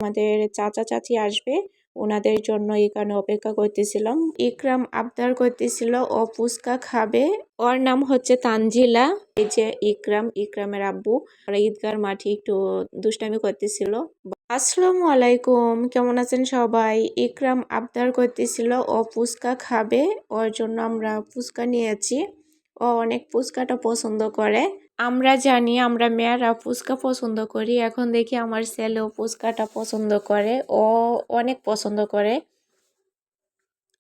আমাদের চাচা চাচি আসবে, ওনাদের জন্য এখানে অপেক্ষা করতেছিলাম। ইকরাম আবদার করতেছিল ও ফুচকা খাবে। ওর নাম হচ্ছে তানজিলা। এই যে ইকরামের আব্বু। ওরা ঈদগার মাঠে একটু দুষ্টামি করতেছিল। আসসালামু আলাইকুম, কেমন আছেন সবাই? ইকরাম আবদার করতেছিল ও ফুচকা খাবে, ওর জন্য আমরা ফুচকা নিয়েছি। ও অনেক ফুচকাটা পছন্দ করে। আমরা জানি আমরা মেয়েরা ফুচকা পছন্দ করি, এখন দেখি আমার ছেলেও ফুচকাটা পছন্দ করে, ও অনেক পছন্দ করে।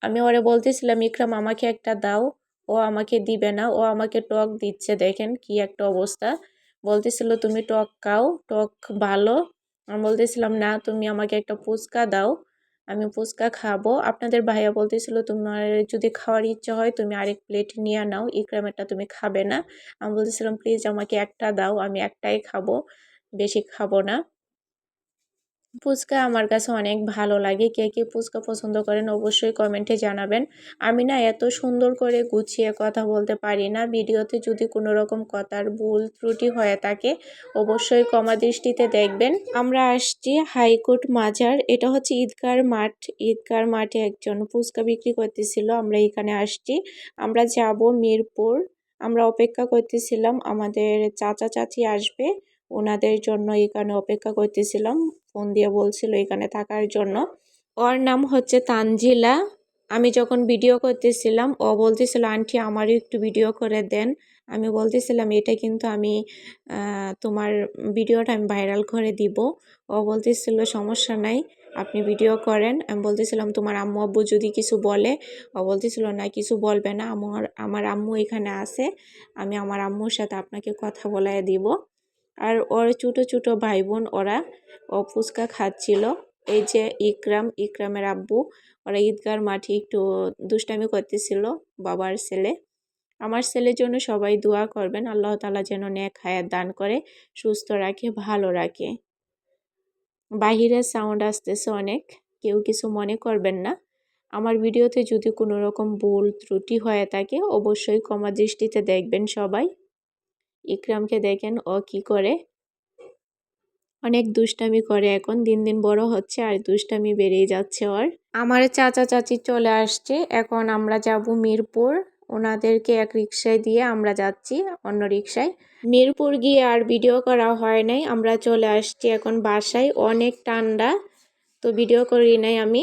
আমি ওরে বলতেছিলাম ইকরাম আমাকে একটা দাও, ও আমাকে দিবে না, ও আমাকে টক দিচ্ছে। দেখেন কি একটা অবস্থা। বলতেছিল তুমি টক খাও, টক ভালো। আমি বলতেছিলাম না, তুমি আমাকে একটা ফুচকা দাও, আমি ফুচকা খাবো। আপনাদের ভাইয়া বলতেছিল তোমার যদি খাওয়ার ইচ্ছা হয় তুমি আরেক প্লেট নিয়ে নাও, ইকরামেরটা তুমি খাবে না। আমি বলতেছিলাম প্লিজ আমাকে একটা দাও, আমি একটাই খাবো, বেশি খাবো না। ফুচকা আমার কাছে অনেক ভালো লাগে। কে কে ফুচকা পছন্দ করেন অবশ্যই কমেন্টে জানাবেন। আমি না এত সুন্দর করে গুছিয়ে কথা বলতে পারি না। ভিডিওতে যদি কোনো রকম কথার ভুল ত্রুটি হয়ে থাকে অবশ্যই ক্ষমা দৃষ্টিতে দেখবেন। আমরা আসছি হাইকোর্ট মাজার, এটা হচ্ছে ঈদগার মাঠ। ঈদগার মাঠে একজন ফুচকা বিক্রি করতেছিল, আমরা এখানে আসছি। আমরা যাব মিরপুর। আমরা অপেক্ষা করতেছিলাম আমাদের চাচা চাচি আসবে, ওনাদের জন্য এখানে অপেক্ষা করতেছিলাম। ফোন দিয়ে বলছিল এখানে থাকার জন্য। ওর নাম হচ্ছে তানজিলা। আমি যখন ভিডিও করতেছিলাম ও বলতেছিল আন্টি আমারও একটু ভিডিও করে দেন। আমি বলতেছিলাম এটা কিন্তু আমি তোমার ভিডিওটা আমি ভাইরাল করে দিব। ও বলতেছিল সমস্যা নাই, আপনি ভিডিও করেন। আমি বলতেছিলাম তোমার আম্মু আব্বু যদি কিছু বলে, ও বলতেছিল না কিছু বলবে না, আমার আম্মু এখানে আছে, আমি আমার আম্মুর সাথে আপনাকে কথা বলায় দিব। আর ওর ছোটো ছোটো ভাই বোন ওরা ফুচকা খাচ্ছিল। এই যে ইকরামের আব্বু, ওরা ঈদগার মাঠে একটু দুষ্টামি করতেছিল, বাবার ছেলে। আমার ছেলের জন্য সবাই দোয়া করবেন, আল্লাহ তাআলা যেন নেক হায়াত দান করে, সুস্থ রাখে, ভালো রাখে। বাহিরের সাউন্ড আসতেছে অনেক, কেউ কিছু মনে করবেন না। আমার ভিডিওতে যদি কোনো রকম ভুল ত্রুটি হয়ে থাকে অবশ্যই ক্ষমা দৃষ্টিতে দেখবেন সবাই। ইকরামকে দেখেন ও কি করে, অনেক দুষ্টামি করে, এখন দিন দিন বড় হচ্ছে আর দুষ্টামি বেড়েই যাচ্ছে ওর। আমার চাচা চাচি চলে আসছে, এখন আমরা যাব মিরপুর। ওনাদেরকে এক রিকশায় দিয়ে আমরা যাচ্ছি অন্য রিকশায়। মিরপুর গিয়ে আর ভিডিও করা হয় নাই, আমরা চলে আসছি এখন বাসায়। অনেক ঠান্ডা, তো ভিডিও করি নাই আমি।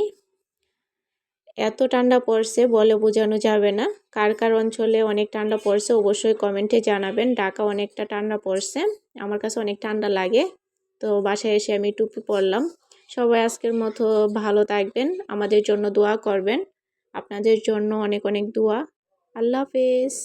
এত ঠান্ডা পড়ছে বলে বোঝানো যাবে না। কার কার অঞ্চলে অনেক ঠান্ডা পড়ছে অবশ্যই কমেন্টে জানাবেন। ঢাকা অনেকটা ঠান্ডা পড়ছে, আমার কাছে অনেক ঠান্ডা লাগে। তো বাসায় এসে আমি টুপি পরলাম। সবাই আজকের মতো ভালো থাকবেন, আমাদের জন্য দোয়া করবেন। আপনাদের জন্য অনেক অনেক দোয়া। আল্লাহ হাফেজ।